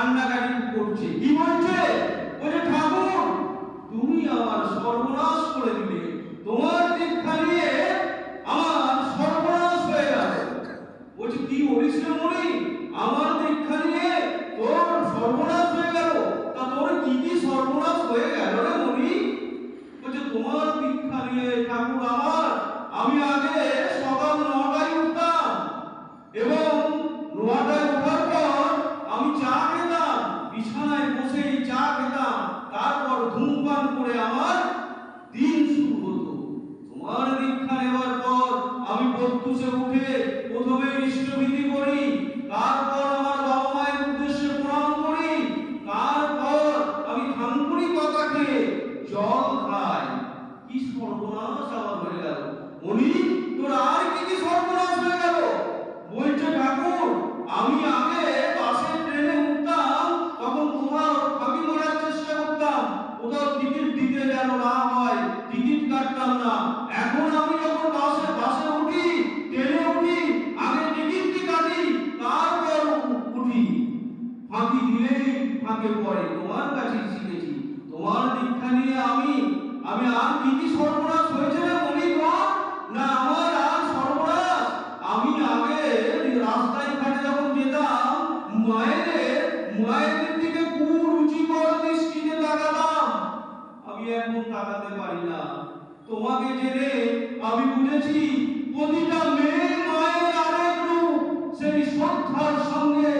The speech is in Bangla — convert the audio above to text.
কান্নাকাটি করছে। কি বলছে? বলে ঠাকুর তুমি আমার সর্বনাশ করে দিলে, তোমার দীক্ষা নিয়ে আমার সর্বনাশ হয়ে গেল। বলছে কি বলিস রে মনি, আমার দীক্ষা নিয়ে তোর সর্বনাশ হয়ে গেল? তা তোর কি কি সর্বনাশ হয়ে গেল রে মনি? বলছে তোমার দীক্ষা নিয়ে ঠাকুর আমি আগে সকাল 9টায় উঠতাম এবং 9টায় ওঠার পর আমি চা খেতাম, বিছানায় বসেই চা খেতাম, তারপর ধূমপান করে আমার দিন শুরু হতো। তোমার দীক্ষা নেওয়ার পর আমি প্রত্যুষে উঠে প্রথমে ইষ্টবিধি করি, তারপর আমার বাবা মায়ের উদ্দেশ্যে প্রণাম করি, তারপর আমি থানকুনি পাতা খেয়ে জল খাই। কি সর্বনাশ আমার হয়ে গেল মনি, তোর আর কি কি সর্বনাশ হয়ে গেল? বলছে ঠাকুর আমি আগে বাসে ট্রেনে উঠতাম, তখন কোথাও ফাঁকি মারার চেষ্টা করতাম, কোথাও টিকিট দিতে যেন না হয়, টিকিট কাটতাম না। এখন আমি যখন বাসে উঠি, ট্রেনে উঠি, আগে টিকিটটি কাটি, তারপর উঠি। ফাঁকি দিলেই ফাঁকে পড়ে। তোমার কাছে শিখেছি। তোমার দীক্ষা নিয়ে আমি আর কি কি সর্বনাশ হয়েছে রে মনি তোমার? না আমার আর সর্বনাশ, আমি আগে রাস্তায় ঘাটে যখন যেতাম মায়েদের দিকে কুরুচিকর দৃষ্টিতে তাকাতাম, আমি এখন তাকাতে পারি না। তোমাকে জেনে আমি বুঝেছি প্রতিটা মেয়ে মায়ের আরেক রূপ, সেই শ্রদ্ধার সঙ্গে